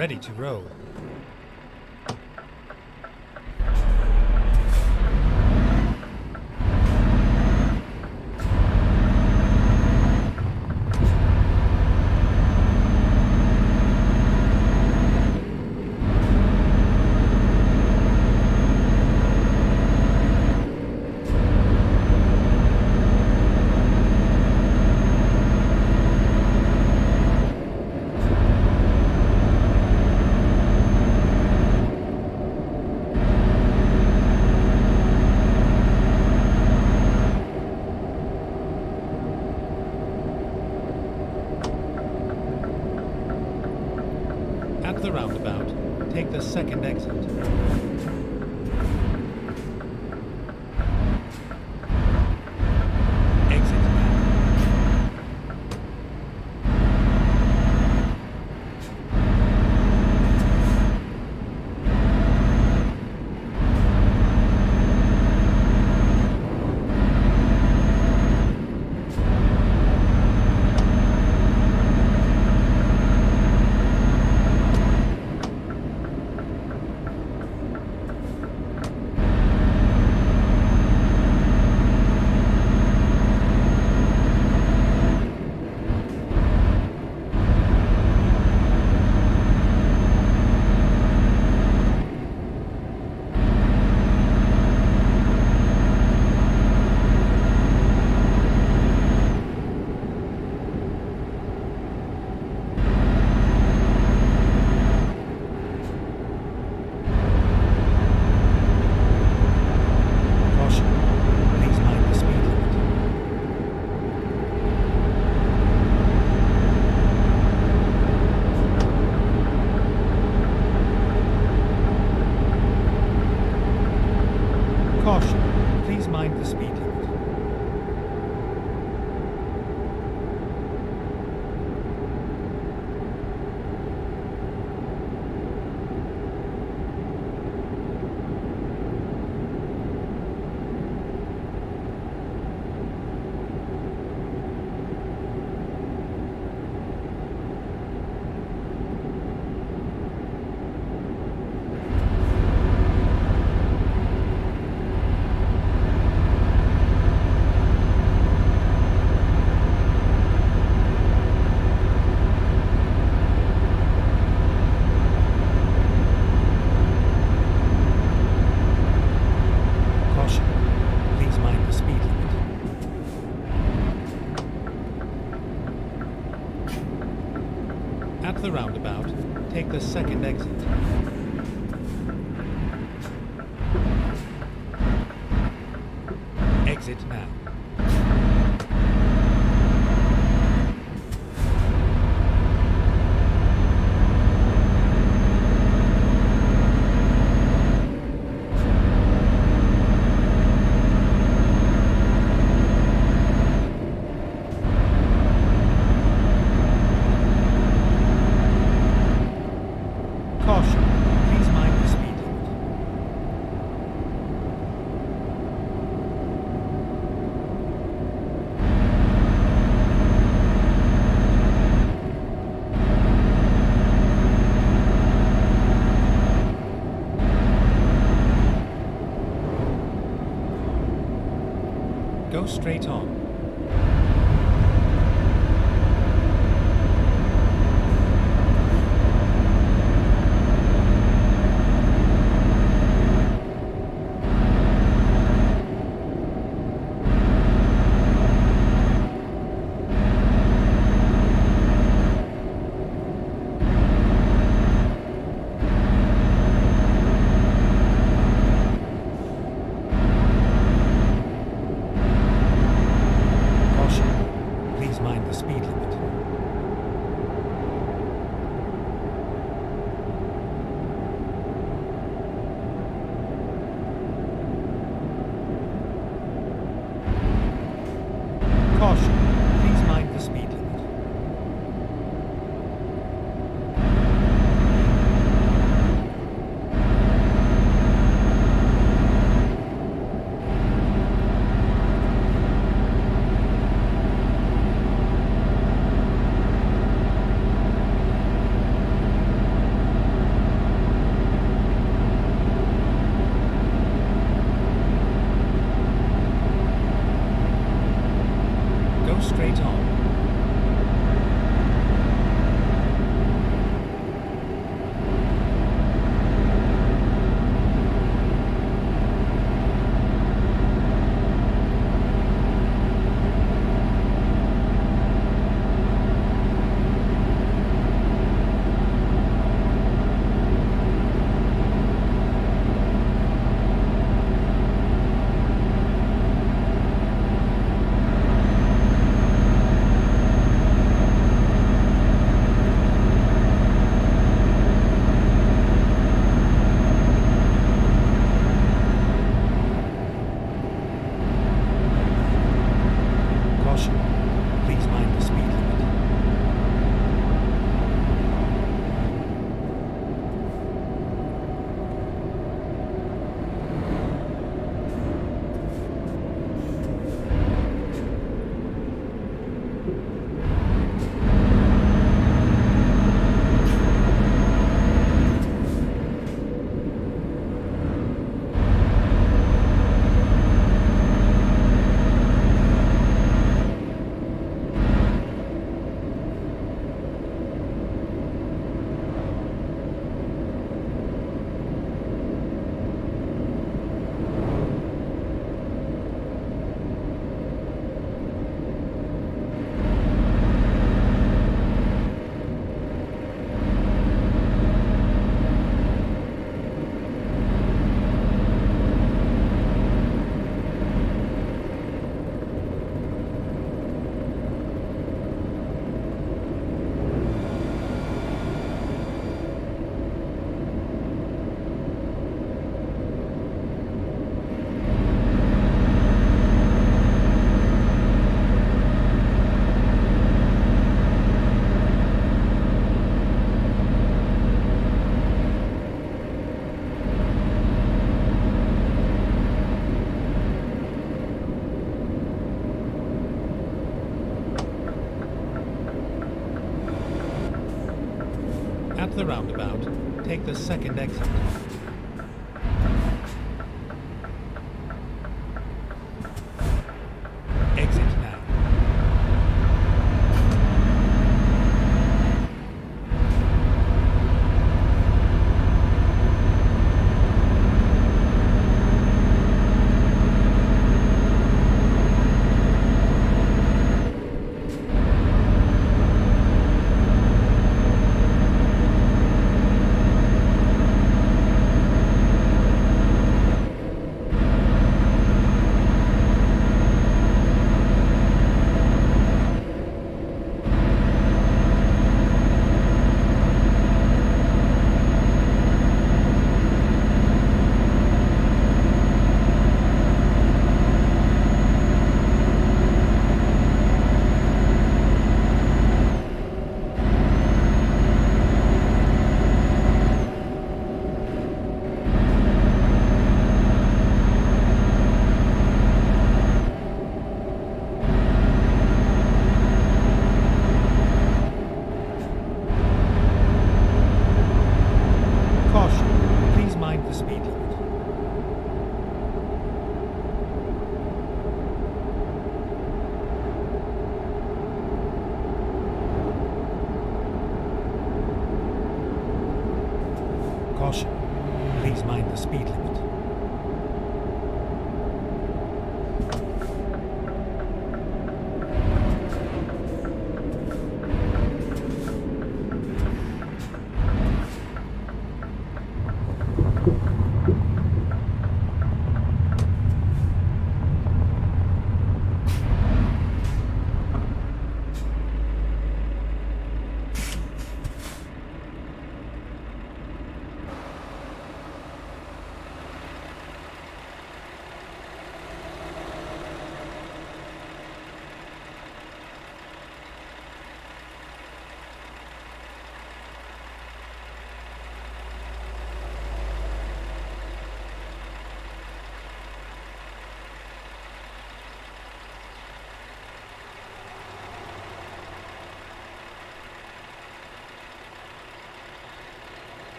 ready to roll. At the roundabout, take the second exit. Exit now. Caution, please mind the speed limit. At the roundabout, take the second exit. Exit now. Caution, please mind the speed limit. Go straight on. the roundabout, take the second exit. Exit now.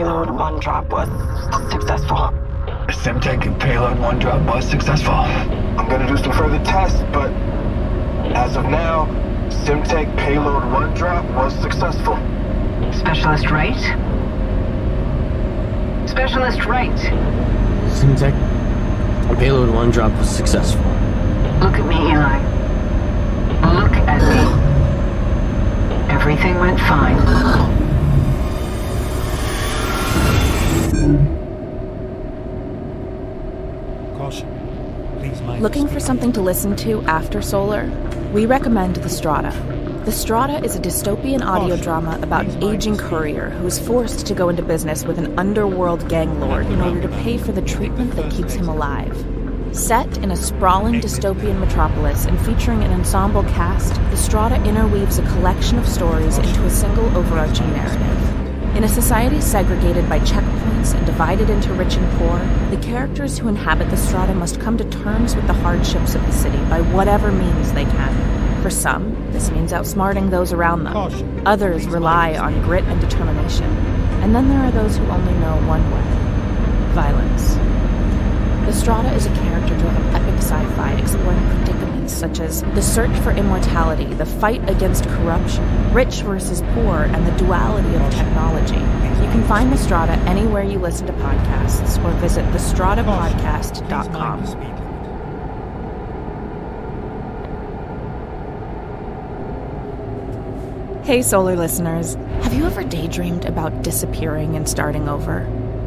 payload 1 drop was successful. Simtech payload 1 drop was successful. I'm gonna do some further tests, but as of now, Simtech payload 1 drop was successful. Specialist right? Specialist right. Simtech payload 1 drop was successful. Look at me, Eli. Look at me. Everything went fine. Caution. Please mind Looking the for speed something to limit. listen to after Solar? We recommend The Strata. The Strata is a dystopian audio drama about an aging courier who is forced to go into business with an underworld gang lord in order to pay for the treatment that keeps him alive. Set in a sprawling dystopian metropolis and featuring an ensemble cast, The Strata interweaves a collection of stories into a single overarching narrative. In a society segregated by checkpoints and divided into rich and poor, the characters who inhabit the Strata must come to terms with the hardships of the city by whatever means they can. For some, this means outsmarting those around them. Caution. Others rely on grit and determination. And then there are those who only know one way: violence. The Strata is a character-driven epic sci-fi exploring predicaments such as the search for immortality, the fight against corruption, rich versus poor, and the duality of technology. You can find The Strata anywhere you listen to podcasts or visit Please mind the thestratapodcast.com. speed limit. Hey, Solar listeners. Have you ever daydreamed about disappearing and starting over?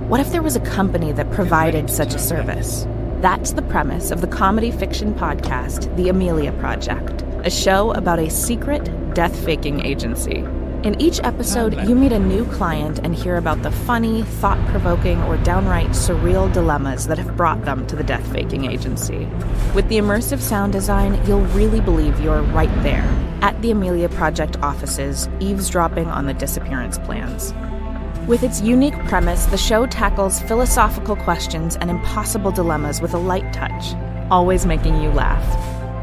What if there was a company that provided such a service? That's the premise of the comedy fiction podcast, The Amelia Project, a show about a secret death-faking agency. In each episode, you meet a new client and hear about the funny, thought-provoking, or downright surreal dilemmas that have brought them to the death-faking agency. With the immersive sound design, you'll really believe you're right there, at the Amelia Project offices, eavesdropping on the disappearance plans. With its unique premise, the show tackles philosophical questions and impossible dilemmas with a light touch, always making you laugh.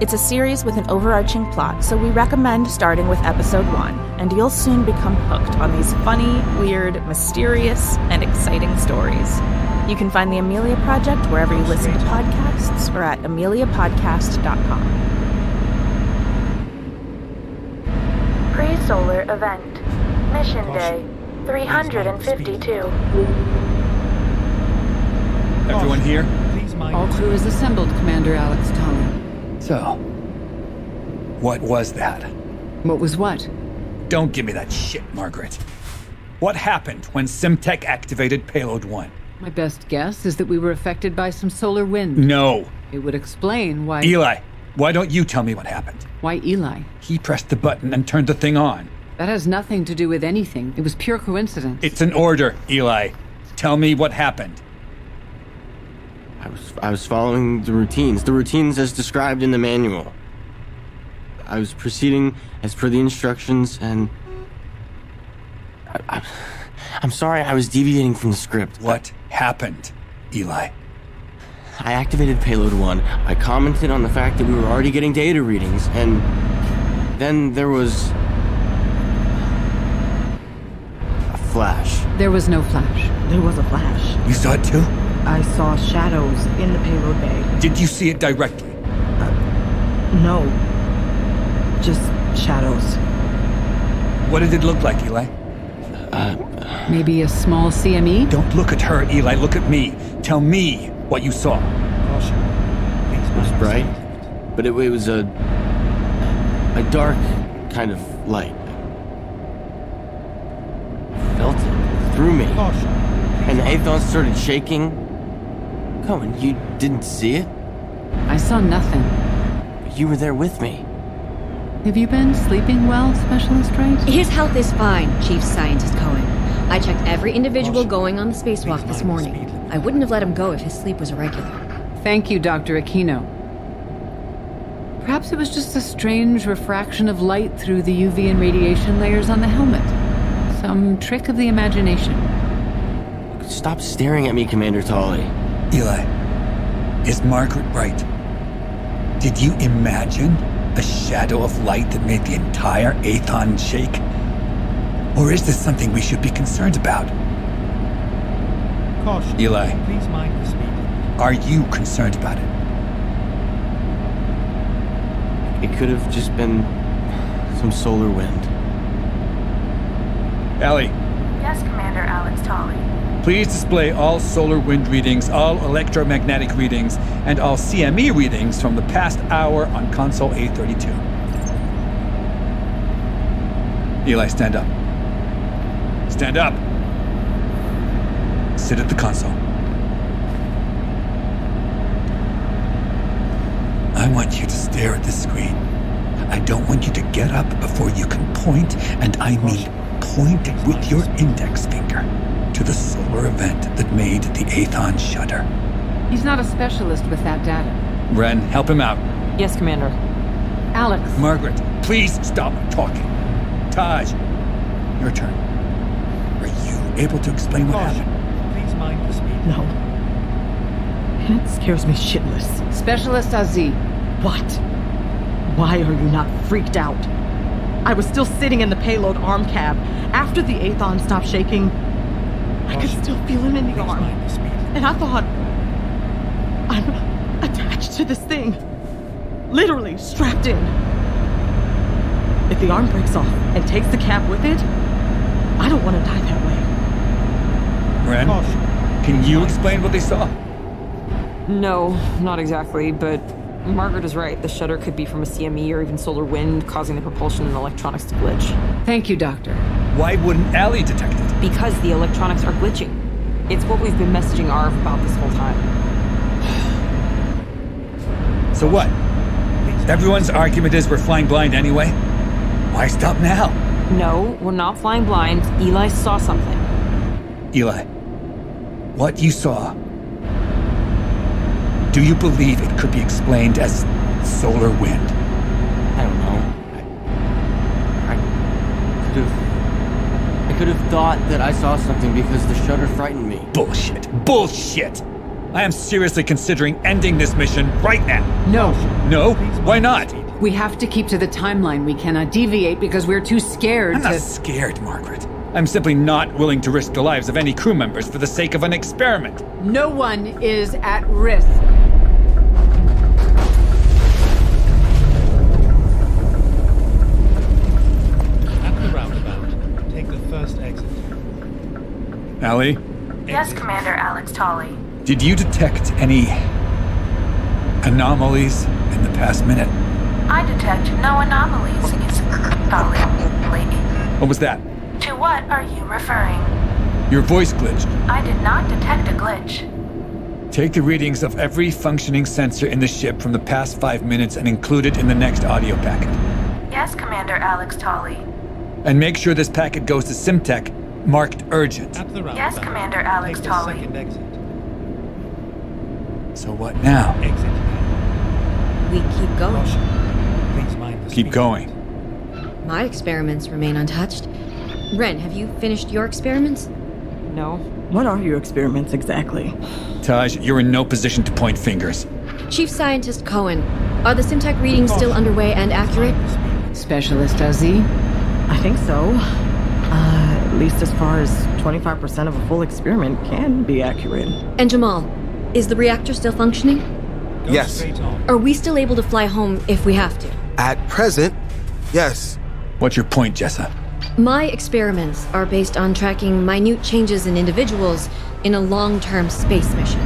It's a series with an overarching plot, so we recommend starting with episode 1, and you'll soon become hooked on these funny, weird, mysterious, and exciting stories. You can find the Amelia Project wherever you listen to podcasts or at ameliapodcast.com. Pre-solar event. Mission day 352. Everyone here? Please mind All the crew is assembled, Commander Alex Tully. So, what was that? What was what? Don't give me that shit, Margaret. What happened when Simtech activated Payload 1? My best guess is that we were affected by some solar wind. No. It would explain why... Eli, why don't you tell me what happened? Why Eli? He pressed the button and turned the thing on. That has nothing to do with anything. It was pure coincidence. It's an order, Eli. Tell me what happened. I was following the routines as described in the manual. I was proceeding as per the instructions, and I'm sorry I was deviating from the script. What happened, Eli? I activated Payload 1. I commented on the fact that we were already getting data readings, and then there was a flash. There was no flash. There was a flash. You saw it too? I saw shadows in the payload bay. Did you see it directly? No. Just shadows. What did it look like, Eli? Maybe a small CME? Don't look at her, Eli. Look at me. Tell me what you saw. caution. Please It was mind the bright, speed limit. but it was a dark kind of light. I felt it through me, Caution. and the Aethon started shaking. Cohen, you didn't see it? I saw nothing. But you were there with me. Have you been sleeping well, Specialist Wright? His health is fine, Chief Scientist Cohen. I checked every individual going on the spacewalk this morning. I wouldn't have let him go if his sleep was irregular. Thank you, Dr. Aquino. Perhaps it was just a strange refraction of light through the UV and radiation layers on the helmet. Some trick of the imagination. Stop staring at me, Commander Tully. Eli, is Margaret right? Did you imagine a shadow of light that made the entire Aethon shake? Or is this something we should be concerned about? Caution. Eli. Please mind the speed. Are you concerned about it? It could have just been some solar wind. Ellie, Yes, Commander Alex Tolley. please display all solar wind readings, all electromagnetic readings, and all CME readings from the past hour on console A32. Eli, stand up. Stand up. Sit at the console. I want you to stare at the screen. I don't want you to get up before you can point, and I mean point with your index finger to the solar event that made the Aethon shudder. He's not a specialist with that data. Ren, help him out. Yes, Commander. Alex. Margaret, please stop talking. Taj, your turn. Are you able to explain what Caution. happened? Please mind the speed. No. And it scares me shitless. Specialist Aziz. What? Why are you not freaked out? I was still sitting in the payload arm cab. After the Aethon stopped shaking, I could still feel him in the Please arm. mind the speed. And I thought, I'm attached to this thing. Literally strapped in. If the arm breaks off and takes the cab with it, I don't want to die that way. Ren, Caution. can you explain what they saw? No, not exactly, but Margaret is right. The shudder could be from a CME or even solar wind, causing the propulsion and electronics to glitch. Thank you, Doctor. Why wouldn't Allie detect it? Because the electronics are glitching. It's what we've been messaging Arv about this whole time. So what? Everyone's argument is we're flying blind anyway? Why stop now? No, we're not flying blind. Eli saw something. Eli, what you saw, do you believe it could be explained as solar wind? I don't know. I could have thought that I saw something because the shudder frightened me. Bullshit. Bullshit! I am seriously considering ending this mission right now. No. No? Why not? We have to keep to the timeline. We cannot deviate because we're too scared I'm to... not scared, Margaret. I'm simply not willing to risk the lives of any crew members for the sake of an experiment. No one is at risk. At the roundabout, take the first exit. Allie, Yes, Commander Alex Tolley. did you detect any anomalies in the past minute? I detect no anomalies, Tolley. What was that? To what are you referring? Your voice glitched. I did not detect a glitch. Take the readings of every functioning sensor in the ship from the past 5 minutes and include it in the next audio packet. Yes, Commander Alex Tolley. And make sure this packet goes to Simtech marked urgent. At the roundabout, Yes, Commander Alex take Tolley. the second exit. So what now? Exit now. We keep going. Caution. Please mind the Keep speed. going. My experiments remain untouched. Ren, have you finished your experiments? No. What are your experiments exactly? Taj, you're in no position to point fingers. Chief Scientist Cohen, are the Simtech readings still underway and accurate? Specialist Aziz? I think so. At least as far as 25% of a full experiment can be accurate. And Jamal, is the reactor still functioning? Go Yes. straight on. Are we still able to fly home if we have to? At present, yes. What's your point, Jessa? My experiments are based on tracking minute changes in individuals in a long-term space mission.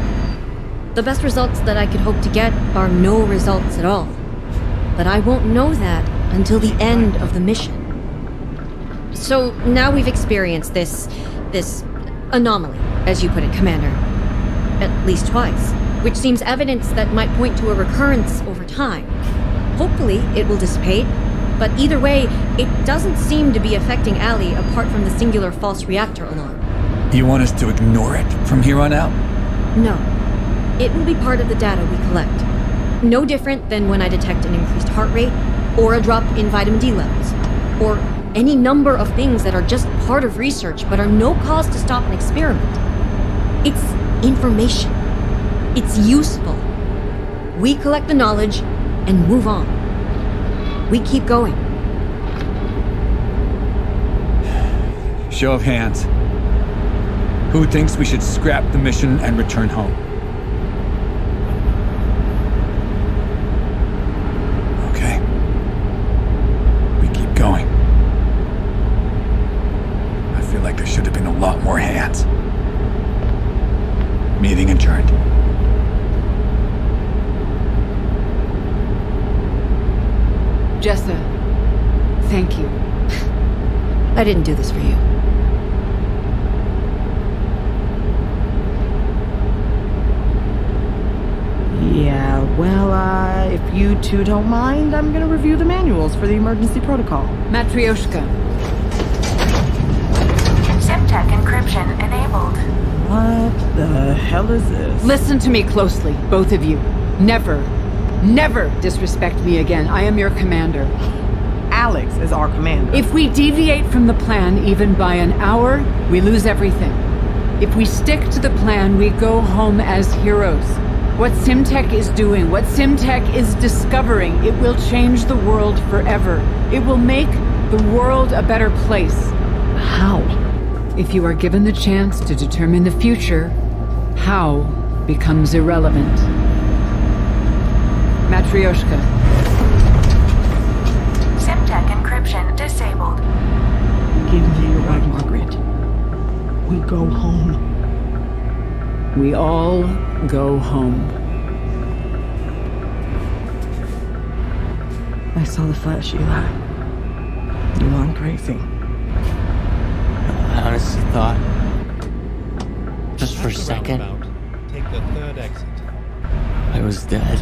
The best results that I could hope to get are no results at all. But I won't know that until the end of the mission. So now we've experienced this anomaly, as you put it, Commander. At least twice, which seems evidence that might point to a recurrence over time. Hopefully, it will dissipate, but either way, it doesn't seem to be affecting Allie apart from the singular false reactor alarm. You want us to ignore it from here on out? No. It will be part of the data we collect. No different than when I detect an increased heart rate, or a drop in vitamin D levels, or any number of things that are just part of research but are no cause to stop an experiment. It's information. It's useful. We collect the knowledge and move on. We keep going. Show of hands. Who thinks we should scrap the mission and return home? Okay. We keep going. I feel like there should have been a lot more hands. Meeting adjourned. Jessa, thank you. I didn't do this for you. Yeah, well, if you two don't mind, I'm gonna review the manuals for the emergency protocol. Matryoshka, SimTech encryption enabled. What the hell is this? listen to me closely, both of you. Never, never disrespect me again. I am your commander. Alex is our commander. If we deviate from the plan even by an hour, we lose everything. If we stick to the plan, we go home as heroes. What SimTech is doing, what SimTech is discovering, it will change the world forever. It will make the world a better place. How? If you are given the chance to determine the future, how becomes irrelevant. Matryoshka, SimTech encryption disabled. Give me your right, Margaret. We go home. we all go home. I saw the flash, Eli. You're going crazy. I honestly thought, just for a At the second, roundabout, take the third exit. I was dead.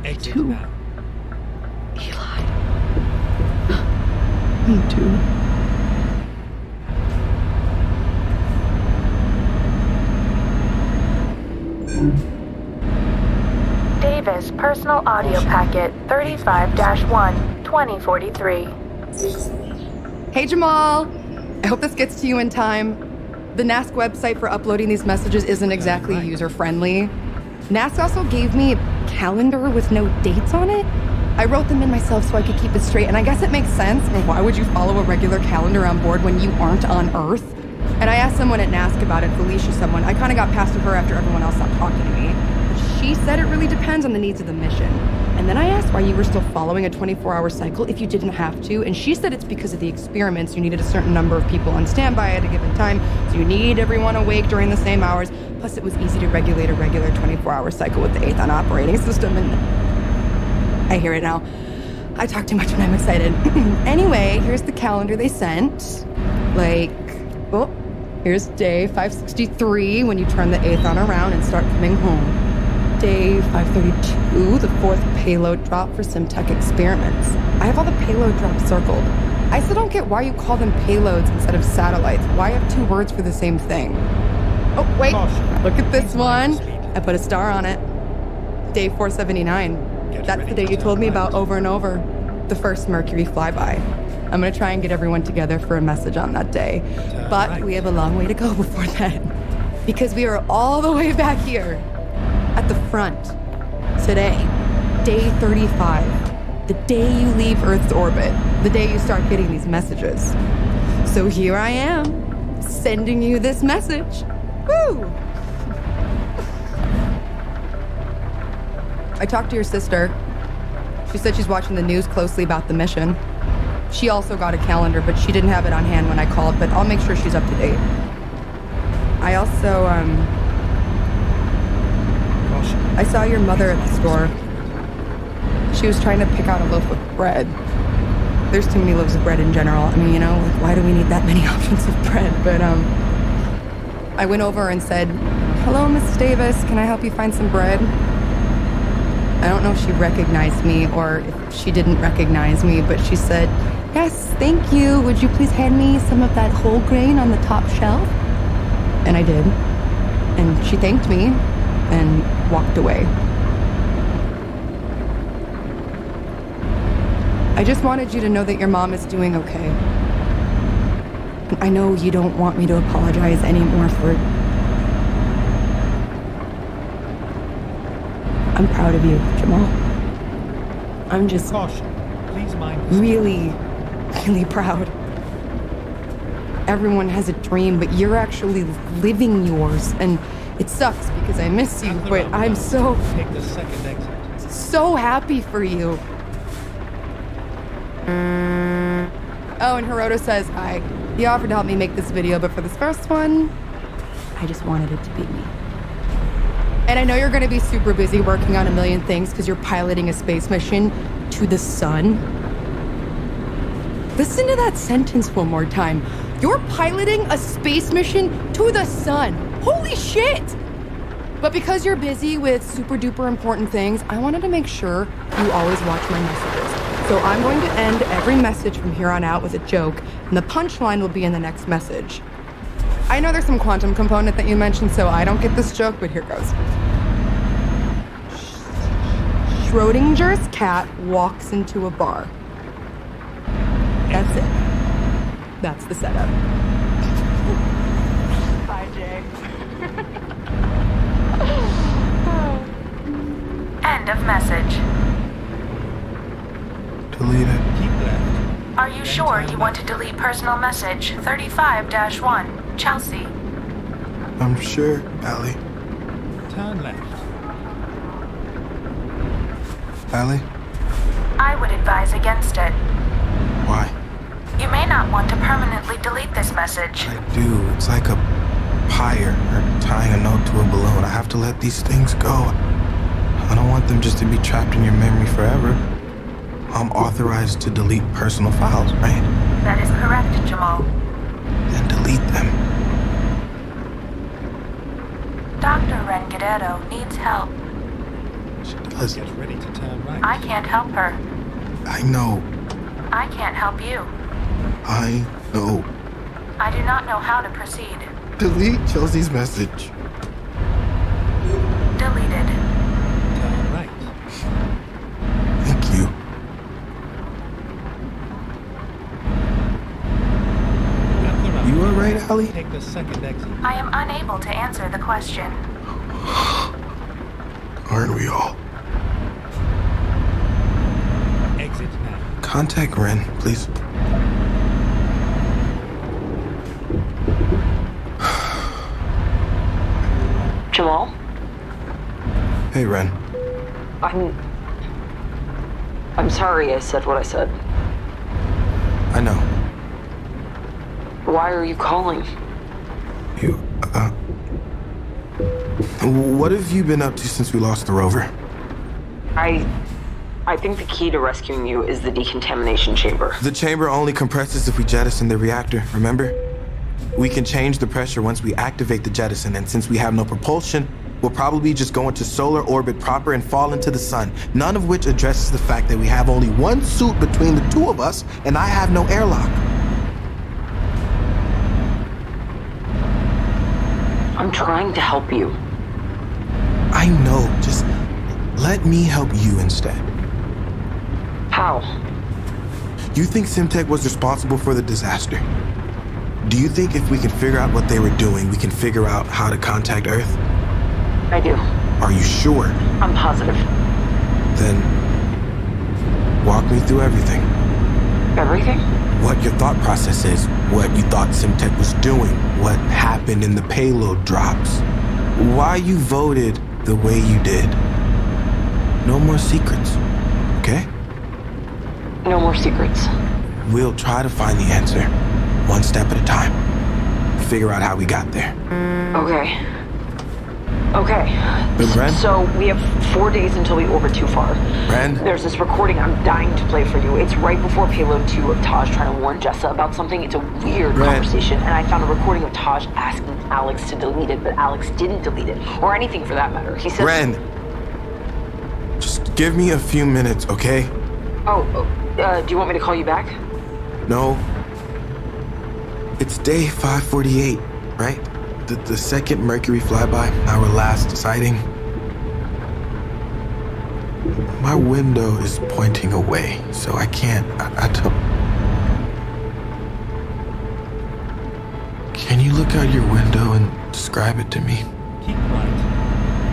Exit too. now. Eli. Me too. Davis, personal audio packet 35-1, 2043. Hey Jamal! I hope this gets to you in time. The NASC website for uploading these messages isn't exactly user-friendly. NASC also gave me a calendar with no dates on it. I wrote them in myself so I could keep it straight, and I guess it makes sense. I mean, why would you follow a regular calendar on board when you aren't on Earth? And I asked someone at NASC about it, Felicia someone. I kind of got past her after everyone else stopped talking to me. She said it really depends on the needs of the mission. And then I asked why you were still following a 24-hour cycle if you didn't have to, and she said it's because of the experiments. You needed a certain number of people on standby at a given time, so you need everyone awake during the same hours. Plus, it was easy to regulate a regular 24-hour cycle with the Aethon operating system, and I hear it now. I talk too much when I'm excited. Anyway, here's the calendar they sent. Oh, here's day 563 when you turn the Aethon around and start coming home. Day 532, the fourth payload drop for SimTech experiments. I have all the payload drops circled. I still don't get why you call them payloads instead of satellites. Why have two words for the same thing? Oh, wait, look at this one. I put a star on it. Day 479. That's the day you told me about over and over. The first Mercury flyby. I'm gonna try and get everyone together for a message on that day. But we have a long way to go before then. Because we are all the way back here. At the front. Today. Day 35. The day you leave Earth's orbit. The day you start getting these messages. So here I am, sending you this message. Woo! I talked to your sister. She said she's watching the news closely about the mission. She also got a calendar, but she didn't have it on hand when I called, but I'll make sure she's up to date. I also, I saw your mother at the store. She was trying to pick out a loaf of bread. There's too many loaves of bread in general. I mean, you know, like, why do we need that many options of bread? But, I went over and said, "Hello, Mrs. Davis, can I help you find some bread?" I don't know if she recognized me or if she didn't recognize me, but she said, "Yes, thank you. Would you please hand me some of that whole grain on the top shelf?" And I did. And she thanked me and walked away. I just wanted you to know that your mom is doing okay. I know you don't want me to apologize anymore for... I'm proud of you, Jamal. I'm just Caution. Please mind the really, really proud. everyone has a dream, but you're actually living yours. And it sucks because I miss you, but I'm so Take the second exit. so happy for you. Oh, and Hiroto says, hi. He offered to help me make this video, but for this first one, I just wanted it to be me. And I know you're gonna be super busy working on a million things because you're piloting a space mission to the sun. Listen to that sentence one more time. You're piloting a space mission to the sun. Holy shit! But because you're busy with super duper important things, I wanted to make sure you always watch my messages. So I'm going to end every message from here on out with a joke, and the punchline will be in the next message. I know there's some quantum component that you mentioned, so I don't get this joke, but here goes. Schrodinger's cat walks into a bar. That's it. That's the setup. Bye, Jay. End of message. Delete it. Keep left. Are you sure you want to delete personal message 35-1, Chelsea? I'm sure, Allie. Turn left. Allie? I would advise against it. Why? You may not want to permanently delete this message. I do. It's like a pyre or tying a note to a balloon. I have to let these things go. I don't want them just to be trapped in your memory forever. I'm authorized to delete personal files, right? That is correct, Jamal. Then delete them. Dr. Ren Guerrero needs help. She does. Get ready to turn right. I can't help her. I know. I can't help you. I know. I do not know how to proceed. Delete Chelsea's message. Deleted. Turn right. Thank you. At the roundabout, You alright, Allie? take the second exit. I am unable to answer the question. Aren't we all? Exit now. Contact Ren, please. Jamal? Hey, Ren. I'm sorry I said what I said. I know. Why are you calling? You, what have you been up to since we lost the rover? I think the key to rescuing you is the decontamination chamber. The chamber only compresses if we jettison the reactor, remember? We can change the pressure once we activate the jettison, and since we have no propulsion, we'll probably just go into solar orbit proper and fall into the sun, none of which addresses the fact that we have only one suit between the two of us, and I have no airlock. I'm trying to help you. I know, just let me help you instead. How? You think Simtech was responsible for the disaster? Do you think if we can figure out what they were doing, we can figure out how to contact Earth? I do. Are you sure? I'm positive. Then walk me through everything. Everything? What your thought process is, what you thought Simtech was doing, what happened in the payload drops, why you voted the way you did. No more secrets, okay? No more secrets. We'll try to find the answer, one step at a time. Figure out how we got there. Okay. Okay. Ren? So we have 4 days until we orbit too far. Ren? There's this recording I'm dying to play for you. It's right before payload 2 of Taj trying to warn Jessa about something. It's a weird conversation, and I found a recording of Taj asking Alex to delete it, but Alex didn't delete it, or anything for that matter. He said— Ren! Just give me a few minutes, okay? Do you want me to call you back? No. It's day 548, right? The second Mercury flyby, our last sighting. My window is pointing away, so I can't, I don't... Can you look out your window and describe it to me? Keep right.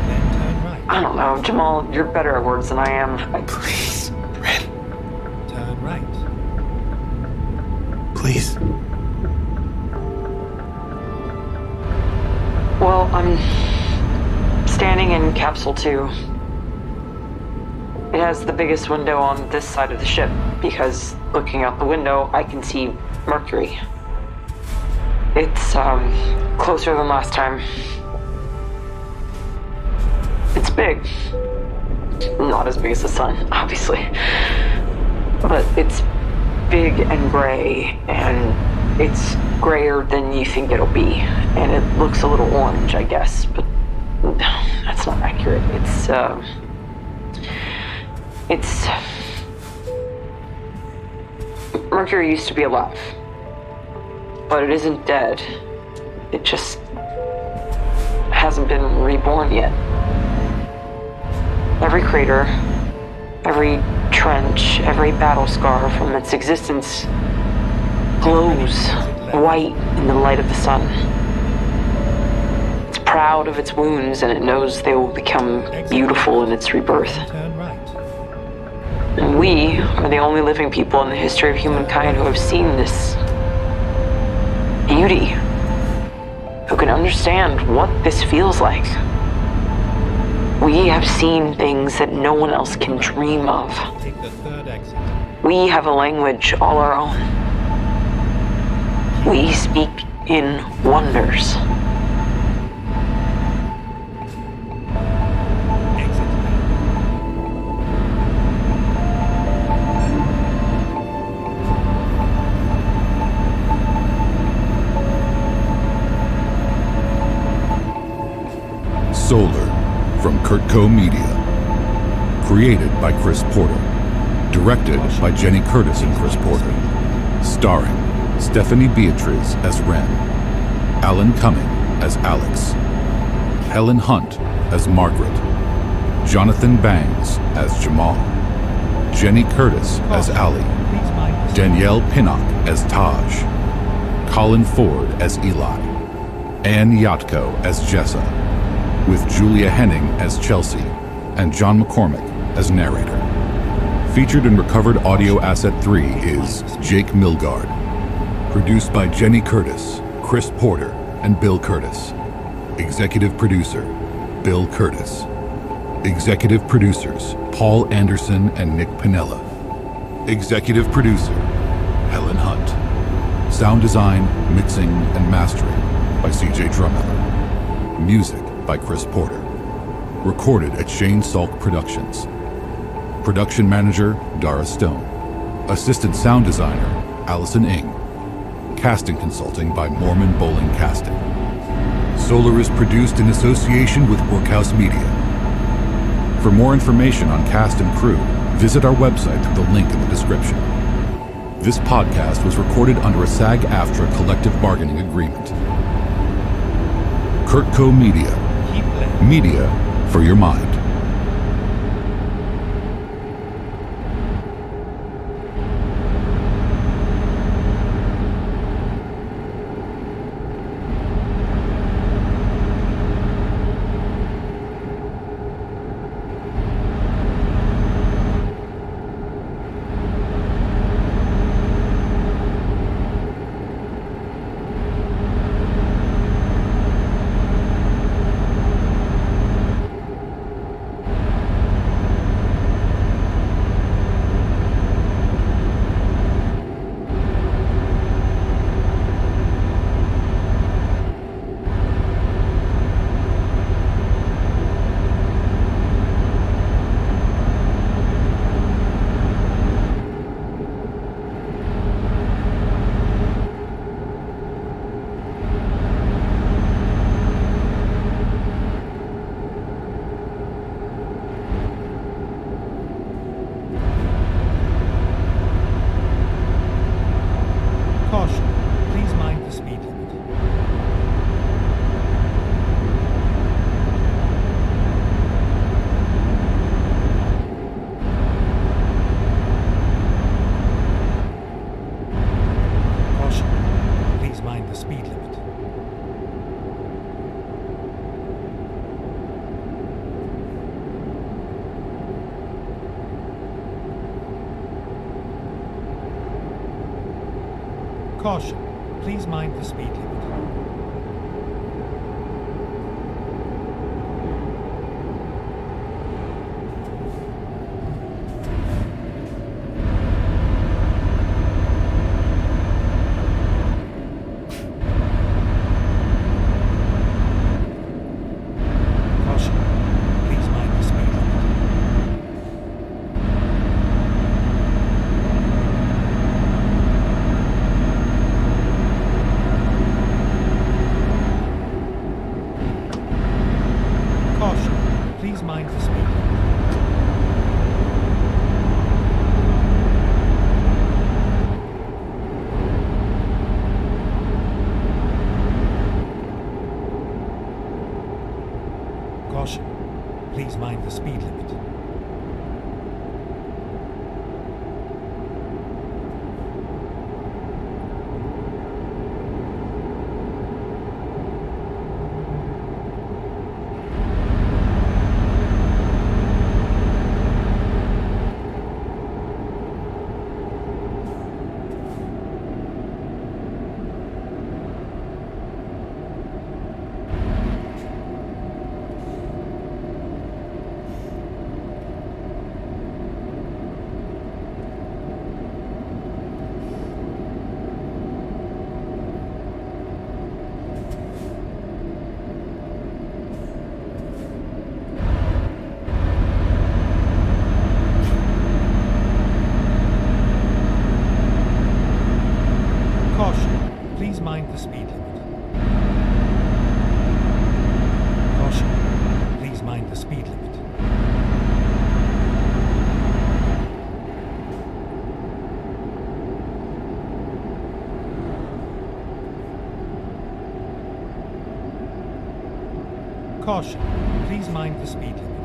Then turn right. I don't know, Jamal, you're better at words than I am. Please, Ren. Turn right. Please. Well, I'm standing in Capsule 2. It has the biggest window on this side of the ship because looking out the window, I can see Mercury. It's closer than last time. It's big. Not as big as the sun, obviously. But it's big and gray, and it's grayer than you think it'll be. And it looks a little orange, I guess, but that's not accurate. It's Mercury used to be alive, but it isn't dead. It just hasn't been reborn yet. Every crater, every trench, every battle scar from its existence glows white in the light of the sun. It's proud of its wounds, and it knows they will become beautiful in its rebirth. Turn right. And we are the only living people in the history of humankind who have seen this beauty, who can understand what this feels like. We have seen things that no one else can dream of. Take the third exit. We have a language all our own. We speak in wonders. Exit left. Solar from Kurtco Media. Created by Chris Porter. Directed by Jenny Curtis and Chris Porter. Starring Stephanie Beatriz as Ren. Alan Cumming as Alex. Helen Hunt as Margaret. Jonathan Bangs as Jamal. Jenny Curtis as Ali. Please mind the Danielle Pinnock as Taj. Colin Ford as Eli. Ann Yatko as Jessa. With Julia Henning as Chelsea and John McCormick as narrator. Featured in Recovered Audio Asset 3 is Jake Milgard. Produced by Jenny Curtis, Chris Porter, and Bill Curtis. Executive producer, Bill Curtis. Executive producers, Paul Anderson and Nick Pinella. Executive producer, Helen Hunt. Sound design, mixing, and mastering by CJ Drummiller. Music by Chris Porter. Recorded at Shane Salk Productions. Production manager, Dara Stone. Assistant sound designer, Allison Ng. Casting consulting by Mormon Bowling Casting. Solar is produced in association with Workhouse Media. For more information on cast and crew, visit our website through the link in the description. This podcast was recorded under a SAG-AFTRA collective bargaining agreement. Kurtco Media. keep left. Media for your mind. Caution, please mind the speed limit. Caution, please mind the speed limit. Caution, please mind the speed limit. Caution, please mind the speed limit.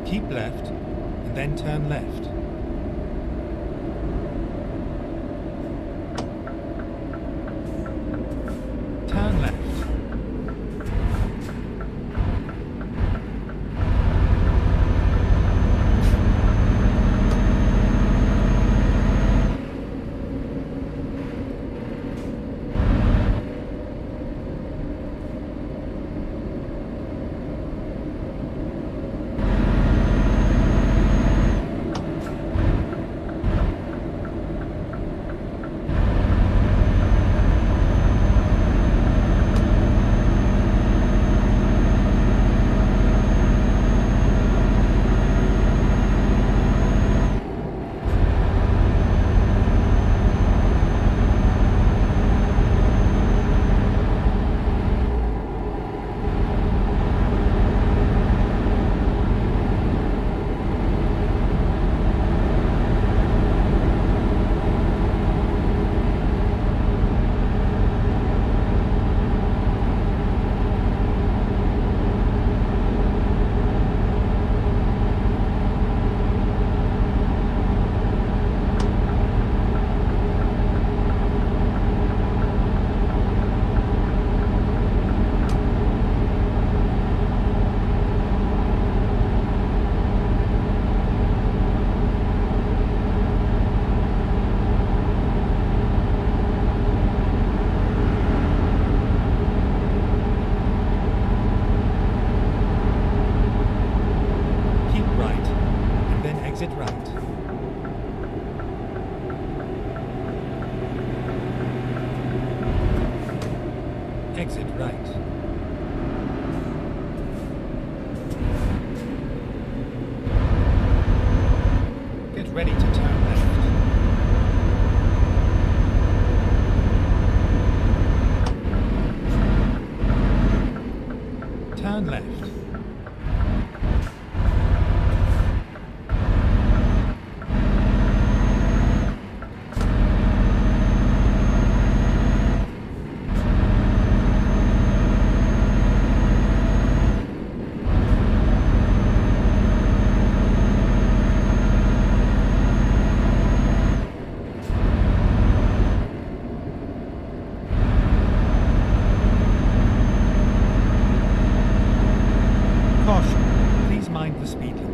Keep left, and then turn left. Turn left. Caution, please mind the speed limit.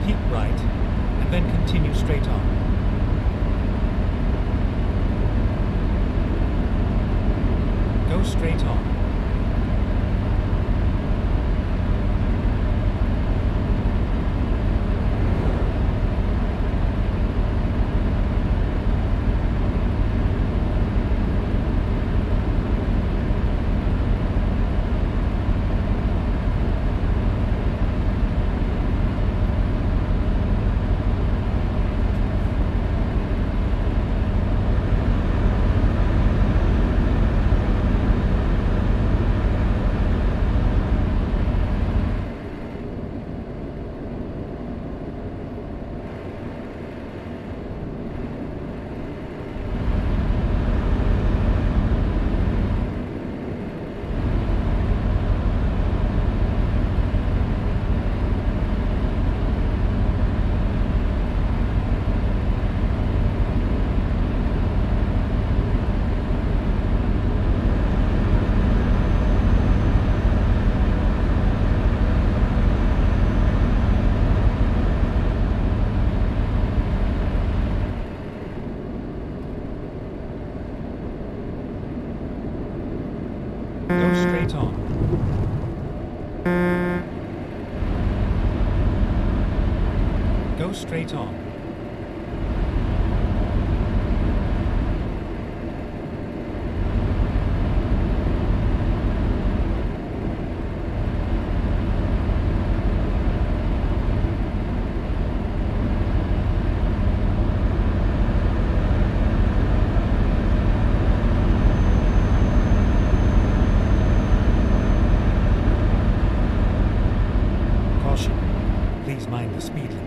Keep right, and then continue straight on. Go straight on. Go straight on. Go straight on. Caution, please mind the speed limit.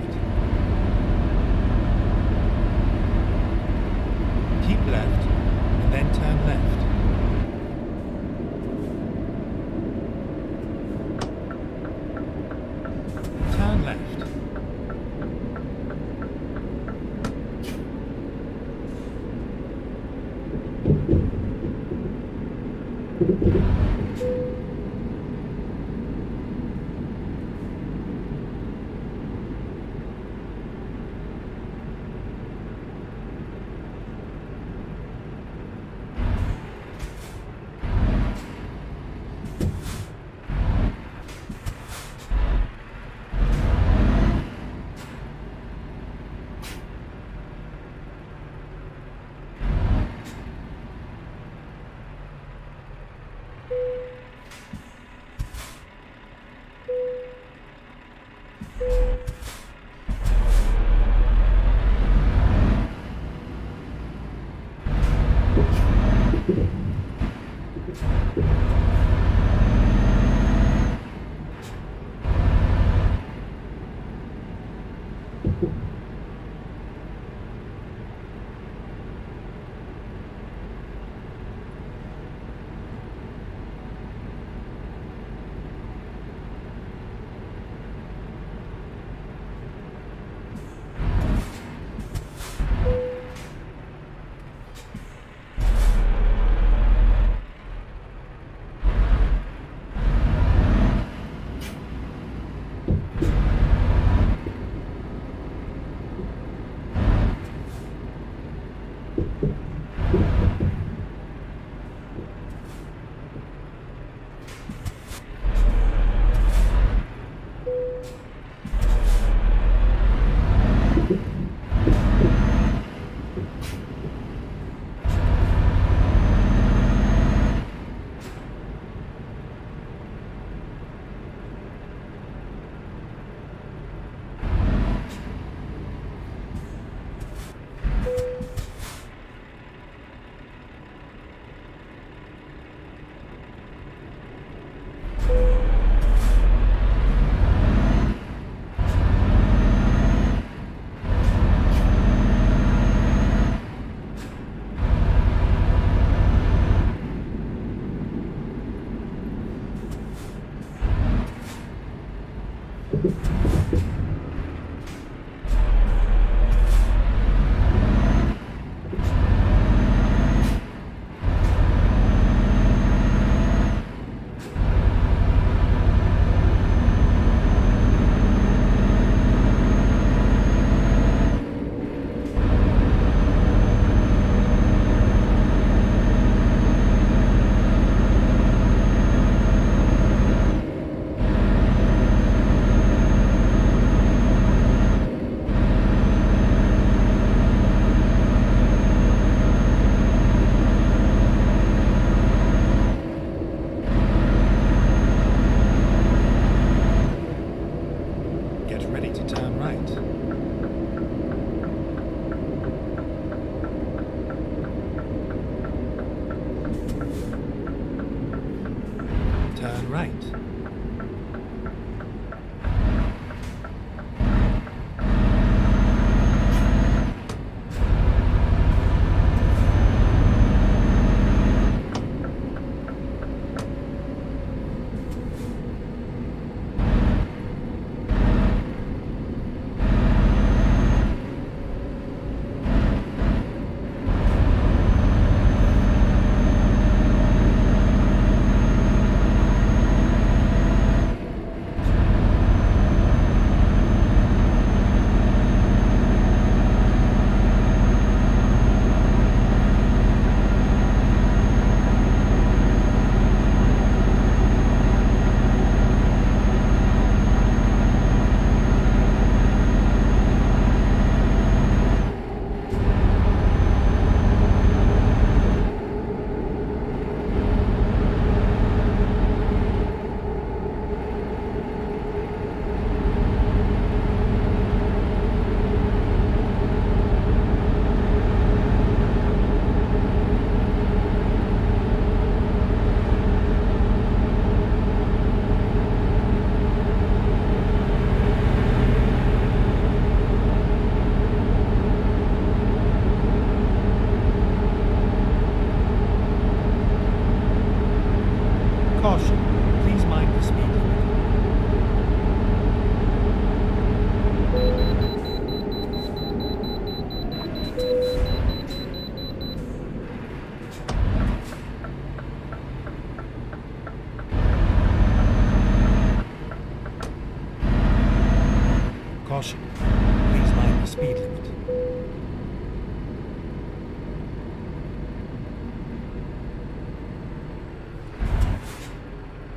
Keep left, and then turn left. Turn left.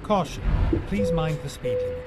Caution. Please mind the speed limit.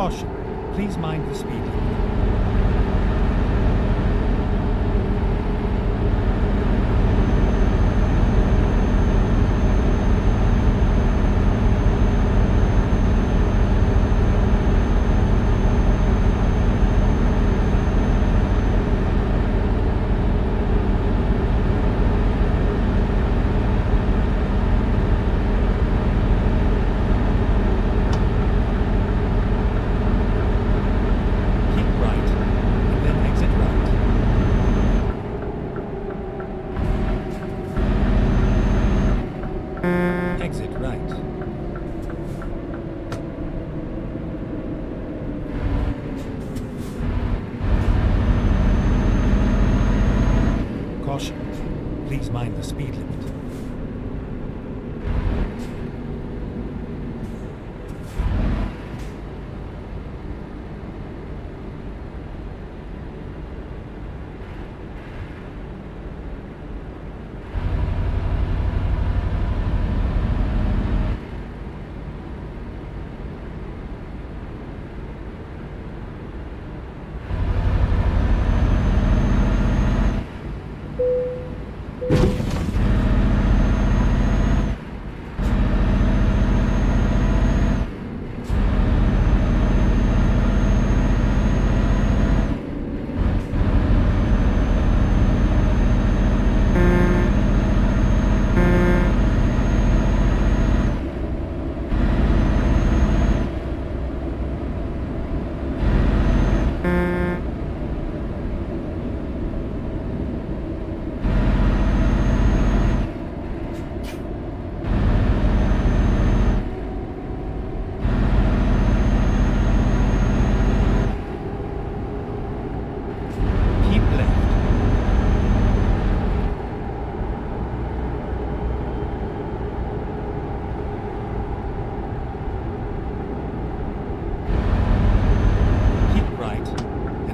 Caution. Please mind the speed limit. Exit right. Caution. Please mind the speed limit.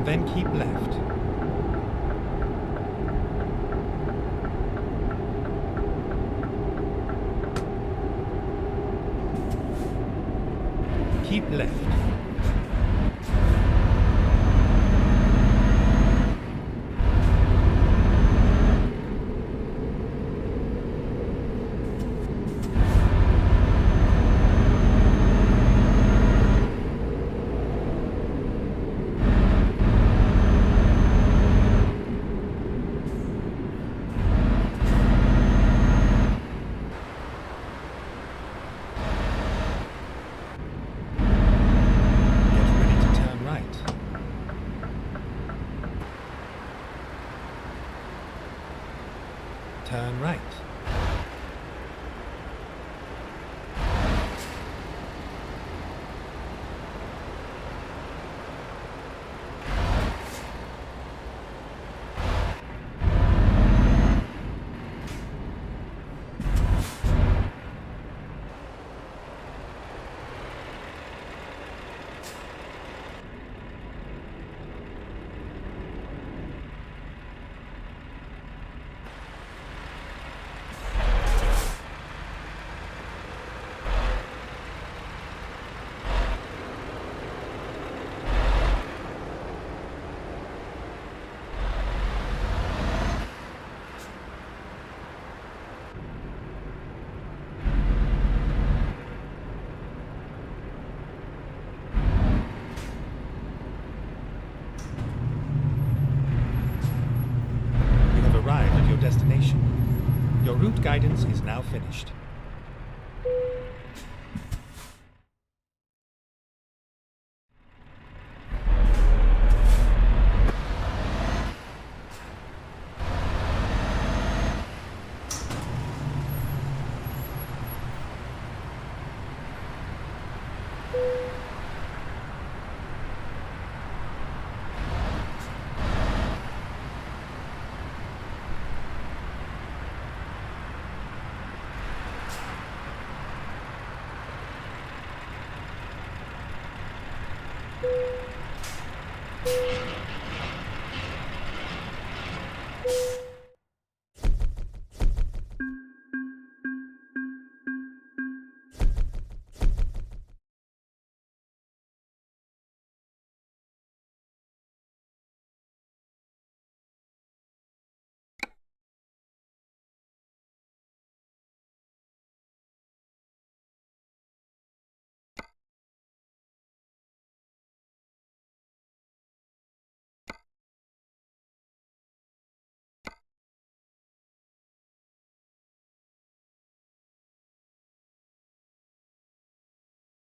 Then keep left. Keep left. Turn right. Destination. Your route guidance is now finished.